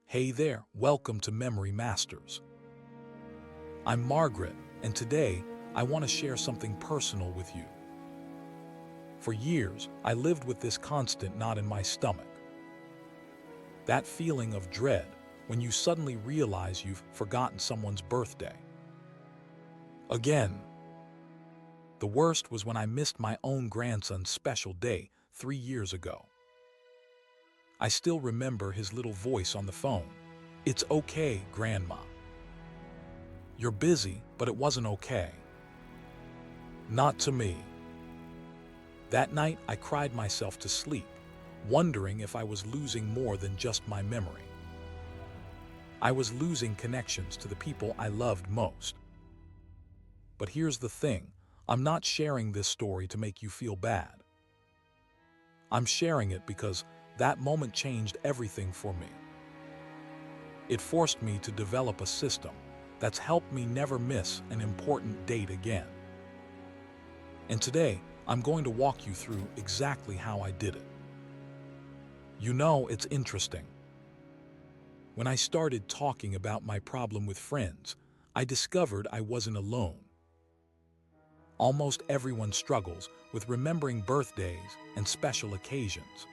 Hey there, welcome to Memory Masters. I'm Margaret, and today I want to share something personal with you. For years, I lived with this constant knot in my stomach. That feeling of dread when you suddenly realize you've forgotten someone's birthday. Again. The worst was when I missed my own grandson's special day 3 years ago. I still remember his little voice on the phone. "It's okay, Grandma. You're busy, but it wasn't okay." Not to me. That night, I cried myself to sleep, wondering if I was losing more than just my memory. I was losing connections to the people I loved most. But here's the thing, I'm not sharing this story to make you feel bad. I'm sharing it because that moment changed everything for me. It forced me to develop a system that's helped me never miss an important date again. And today, I'm going to walk you through exactly how I did it. You know, it's interesting. When I started talking about my problem with friends, I discovered I wasn't alone. Almost everyone struggles with remembering birthdays and special occasions.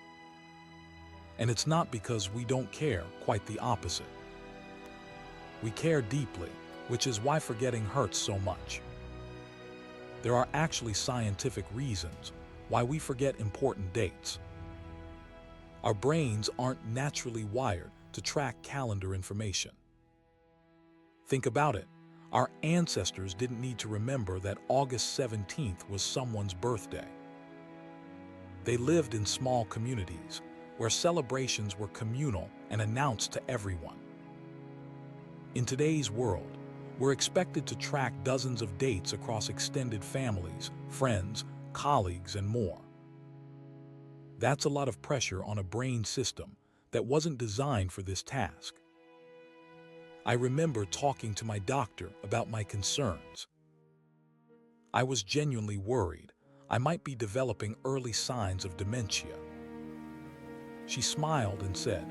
And it's not because we don't care, quite the opposite. We care deeply, which is why forgetting hurts so much. There are actually scientific reasons why we forget important dates. Our brains aren't naturally wired to track calendar information. Think about it. Our ancestors didn't need to remember that August 17th was someone's birthday. They lived in small communities where celebrations were communal and announced to everyone. In today's world, we're expected to track dozens of dates across extended families, friends, colleagues, and more. That's a lot of pressure on a brain system that wasn't designed for this task. I remember talking to my doctor about my concerns. I was genuinely worried I might be developing early signs of dementia. She smiled and said,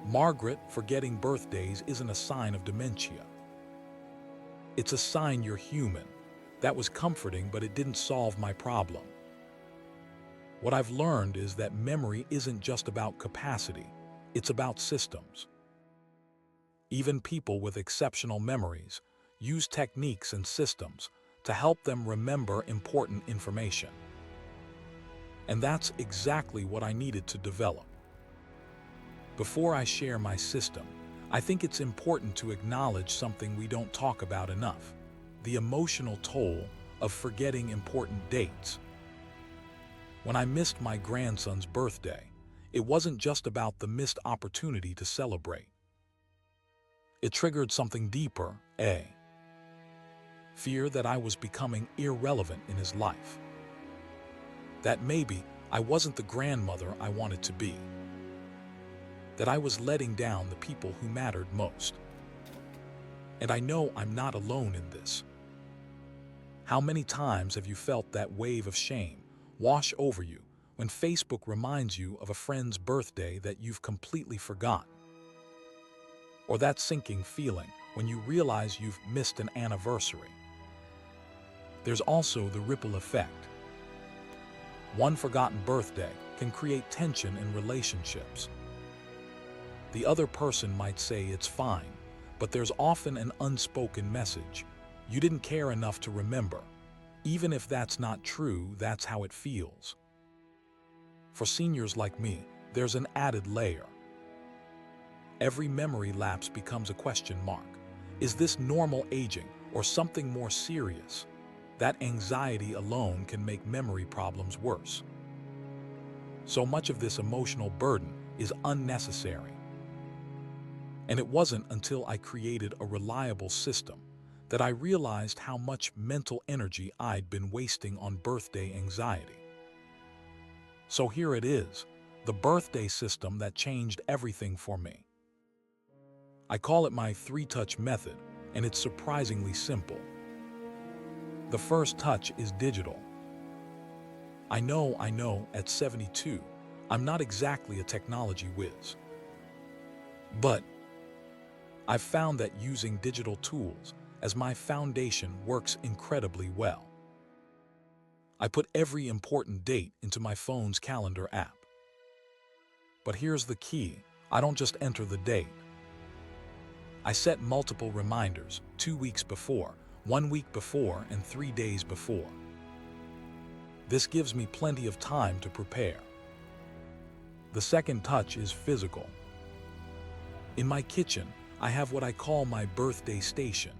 "Margaret, forgetting birthdays isn't a sign of dementia. It's a sign you're human." That was comforting, but it didn't solve my problem. What I've learned is that memory isn't just about capacity, it's about systems. Even people with exceptional memories use techniques and systems to help them remember important information. And that's exactly what I needed to develop. Before I share my system, I think it's important to acknowledge something we don't talk about enough: the emotional toll of forgetting important dates. When I missed my grandson's birthday, it wasn't just about the missed opportunity to celebrate. It triggered something deeper, a fear that I was becoming irrelevant in his life. That maybe I wasn't the grandmother I wanted to be. That I was letting down the people who mattered most. And I know I'm not alone in this. How many times have you felt that wave of shame wash over you when Facebook reminds you of a friend's birthday that you've completely forgotten? Or that sinking feeling when you realize you've missed an anniversary? There's also the ripple effect. One forgotten birthday can create tension in relationships. The other person might say it's fine, but there's often an unspoken message: you didn't care enough to remember. Even if that's not true, that's how it feels. For seniors like me, there's an added layer. Every memory lapse becomes a question mark. Is this normal aging or something more serious? That anxiety alone can make memory problems worse. So much of this emotional burden is unnecessary. And it wasn't until I created a reliable system that I realized how much mental energy I'd been wasting on birthday anxiety. So here it is, the birthday system that changed everything for me. I call it my 3-touch method, and it's surprisingly simple. The first touch is digital. I know, at 72, I'm not exactly a technology whiz. But I've found that using digital tools as my foundation works incredibly well. I put every important date into my phone's calendar app. But here's the key. I don't just enter the date. I set multiple reminders 2 weeks before, 1 week before, and 3 days before. This gives me plenty of time to prepare. The second touch is physical. In my kitchen, I have what I call my birthday station.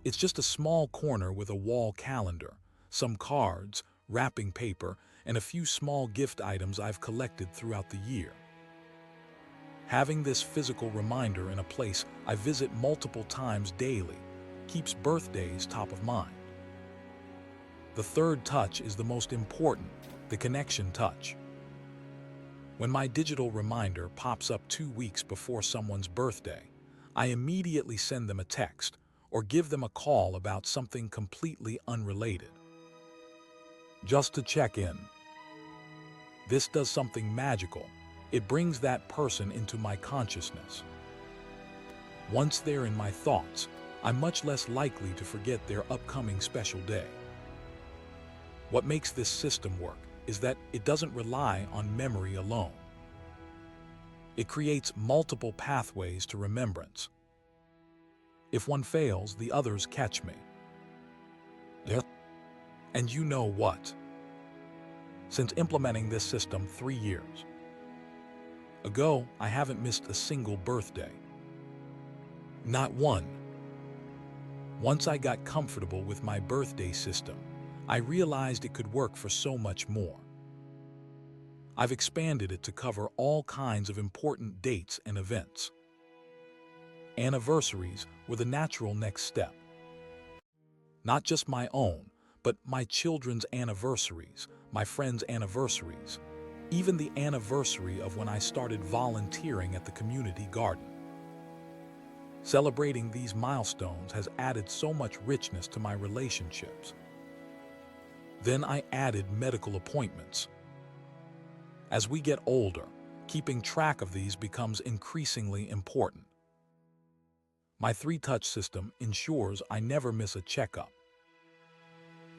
It's just a small corner with a wall calendar, some cards, wrapping paper, and a few small gift items I've collected throughout the year. Having this physical reminder in a place I visit multiple times daily keeps birthdays top of mind. The third touch is the most important, the connection touch. When my digital reminder pops up 2 weeks before someone's birthday, I immediately send them a text or give them a call about something completely unrelated, just to check in. This does something magical. It brings that person into my consciousness. Once they're in my thoughts, I'm much less likely to forget their upcoming special day. What makes this system work is that it doesn't rely on memory alone. It creates multiple pathways to remembrance. If one fails, the others catch me. And you know what? Since implementing this system 3 years ago, I haven't missed a single birthday. Not one. Once I got comfortable with my birthday system, I realized it could work for so much more. I've expanded it to cover all kinds of important dates and events. Anniversaries were the natural next step. Not just my own, but my children's anniversaries, my friends' anniversaries, even the anniversary of when I started volunteering at the community garden. Celebrating these milestones has added so much richness to my relationships. Then I added medical appointments. As we get older, keeping track of these becomes increasingly important. My 3-touch system ensures I never miss a checkup.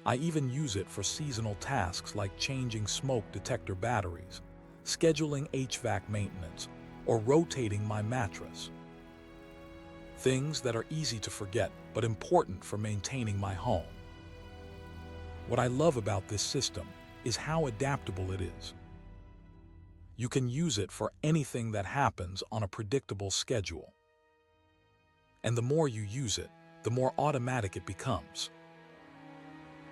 I even use it for seasonal tasks like changing smoke detector batteries, scheduling HVAC maintenance, or rotating my mattress. Things that are easy to forget but important for maintaining my home. What I love about this system is how adaptable it is. You can use it for anything that happens on a predictable schedule. And the more you use it, the more automatic it becomes.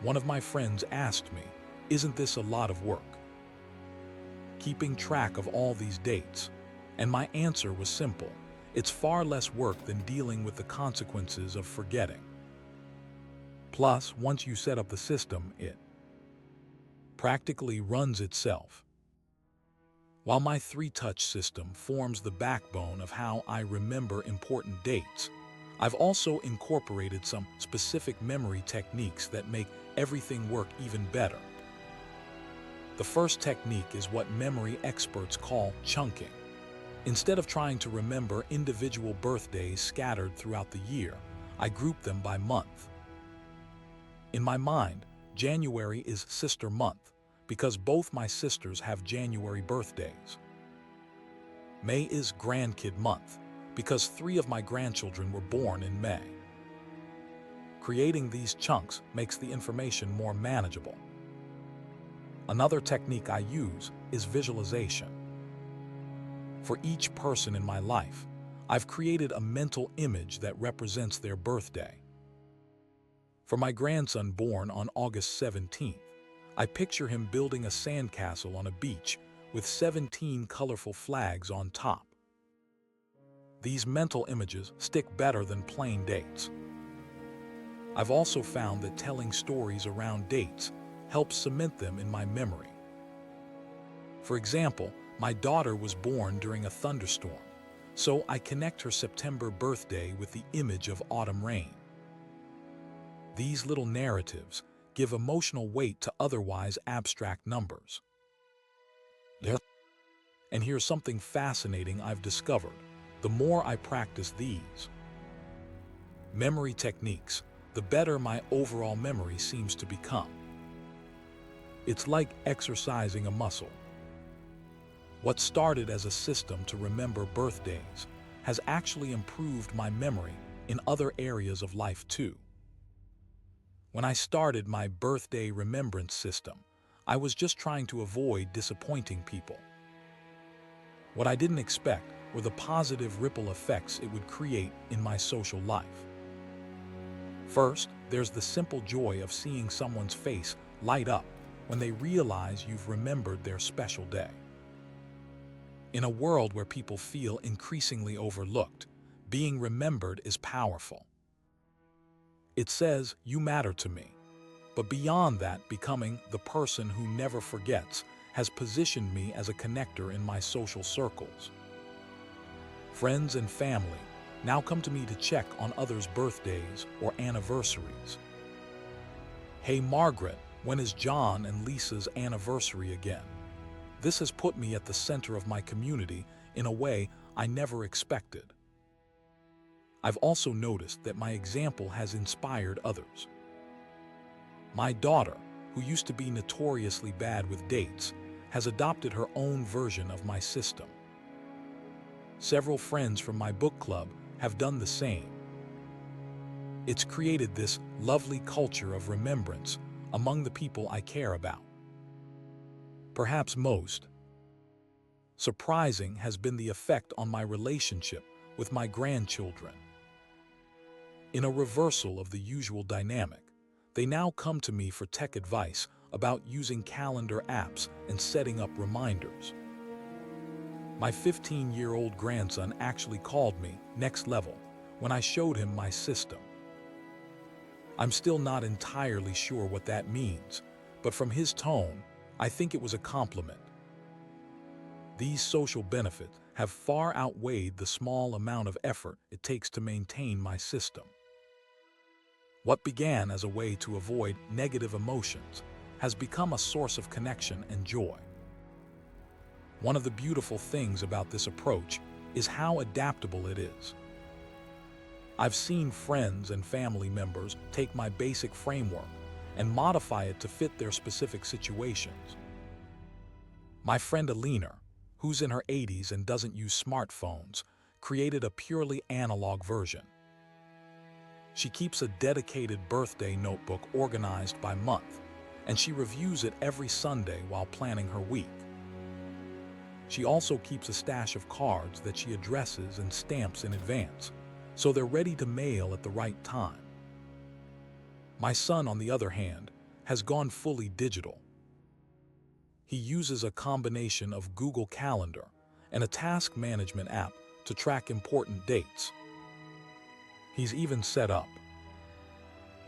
One of my friends asked me, "Isn't this a lot of work, keeping track of all these dates?" And my answer was simple. It's far less work than dealing with the consequences of forgetting. Plus, once you set up the system, it practically runs itself. While my 3-touch system forms the backbone of how I remember important dates, I've also incorporated some specific memory techniques that make everything work even better. The first technique is what memory experts call chunking. Instead of trying to remember individual birthdays scattered throughout the year, I group them by month. In my mind, January is sister month because both my sisters have January birthdays. May is grandkid month because 3 of my grandchildren were born in May. Creating these chunks makes the information more manageable. Another technique I use is visualization. For each person in my life, I've created a mental image that represents their birthday. For my grandson born on August 17th, I picture him building a sandcastle on a beach with 17 colorful flags on top. These mental images stick better than plain dates. I've also found that telling stories around dates helps cement them in my memory. For example, my daughter was born during a thunderstorm, so I connect her September birthday with the image of autumn rain. These little narratives give emotional weight to otherwise abstract numbers. And here's something fascinating I've discovered. The more I practice these, memory techniques, the better my overall memory seems to become. It's like exercising a muscle. What started as a system to remember birthdays has actually improved my memory in other areas of life too. When I started my birthday remembrance system, I was just trying to avoid disappointing people. What I didn't expect were the positive ripple effects it would create in my social life. First, there's the simple joy of seeing someone's face light up when they realize you've remembered their special day. In a world where people feel increasingly overlooked, being remembered is powerful. It says, "You matter to me." But beyond that, becoming the person who never forgets has positioned me as a connector in my social circles. Friends and family now come to me to check on others' birthdays or anniversaries. "Hey Margaret, when is John and Lisa's anniversary again?" This has put me at the center of my community in a way I never expected. I've also noticed that my example has inspired others. My daughter, who used to be notoriously bad with dates, has adopted her own version of my system. Several friends from my book club have done the same. It's created this lovely culture of remembrance among the people I care about. Perhaps most surprising has been the effect on my relationship with my grandchildren. In a reversal of the usual dynamic, they now come to me for tech advice about using calendar apps and setting up reminders. My 15-year-old grandson actually called me next level when I showed him my system. I'm still not entirely sure what that means, but from his tone, I think it was a compliment. These social benefits have far outweighed the small amount of effort it takes to maintain my system. What began as a way to avoid negative emotions has become a source of connection and joy. One of the beautiful things about this approach is how adaptable it is. I've seen friends and family members take my basic framework and modify it to fit their specific situations. My friend Alina, who's in her 80s and doesn't use smartphones, created a purely analog version. She keeps a dedicated birthday notebook organized by month, and she reviews it every Sunday while planning her week. She also keeps a stash of cards that she addresses and stamps in advance, so they're ready to mail at the right time. My son, on the other hand, has gone fully digital. He uses a combination of Google Calendar and a task management app to track important dates. He's even set up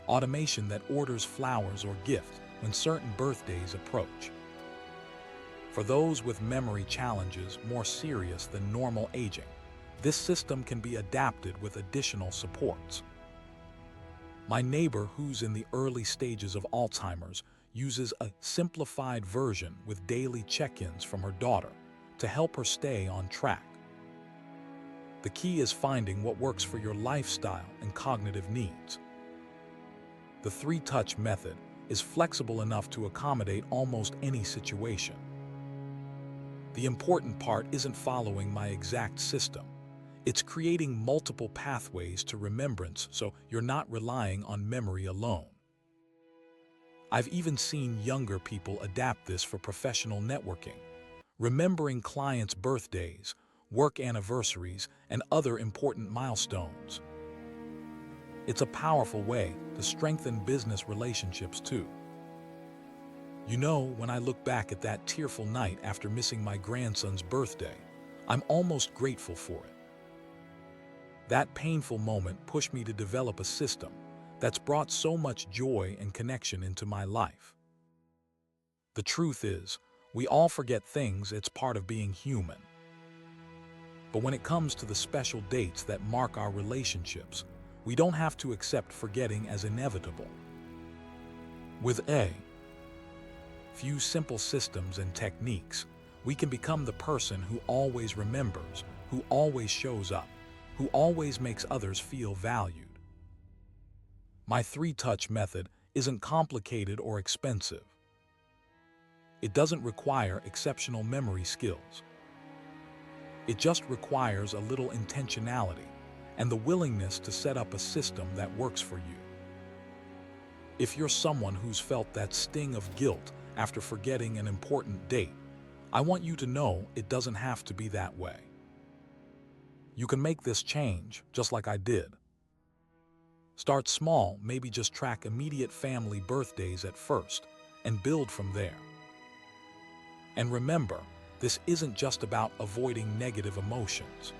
automation that orders flowers or gifts when certain birthdays approach. For those with memory challenges more serious than normal aging, this system can be adapted with additional supports. My neighbor, who's in the early stages of Alzheimer's, uses a simplified version with daily check-ins from her daughter to help her stay on track. The key is finding what works for your lifestyle and cognitive needs. The 3-touch method is flexible enough to accommodate almost any situation. The important part isn't following my exact system. It's creating multiple pathways to remembrance so you're not relying on memory alone. I've even seen younger people adapt this for professional networking, remembering clients' birthdays, work anniversaries, and other important milestones. It's a powerful way to strengthen business relationships too. You know, when I look back at that tearful night after missing my grandson's birthday, I'm almost grateful for it. That painful moment pushed me to develop a system that's brought so much joy and connection into my life. The truth is, we all forget things. It's part of being human. But when it comes to the special dates that mark our relationships, we don't have to accept forgetting as inevitable. With a few simple systems and techniques, we can become the person who always remembers, who always shows up, who always makes others feel valued. My three-touch method isn't complicated or expensive. It doesn't require exceptional memory skills. It just requires a little intentionality and the willingness to set up a system that works for you. If you're someone who's felt that sting of guilt after forgetting an important date, I want you to know it doesn't have to be that way. You can make this change just like I did. Start small, maybe just track immediate family birthdays at first, and build from there. And remember, this isn't just about avoiding negative emotions.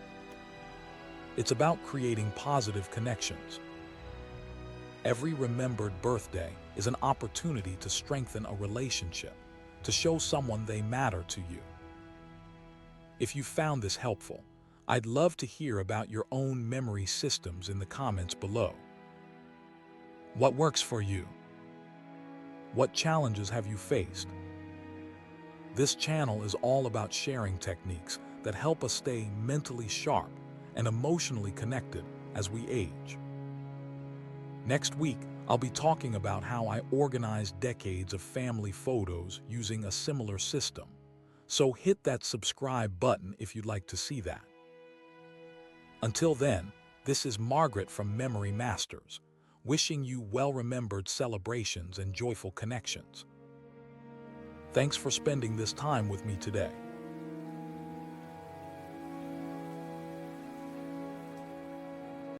It's about creating positive connections. Every remembered birthday is an opportunity to strengthen a relationship, to show someone they matter to you. If you found this helpful, I'd love to hear about your own memory systems in the comments below. What works for you? What challenges have you faced? This channel is all about sharing techniques that help us stay mentally sharp and emotionally connected as we age. Next week, I'll be talking about how I organized decades of family photos using a similar system. So hit that subscribe button if you'd like to see that. Until then, this is Margaret from Memory Masters, wishing you well-remembered celebrations and joyful connections. Thanks for spending this time with me today.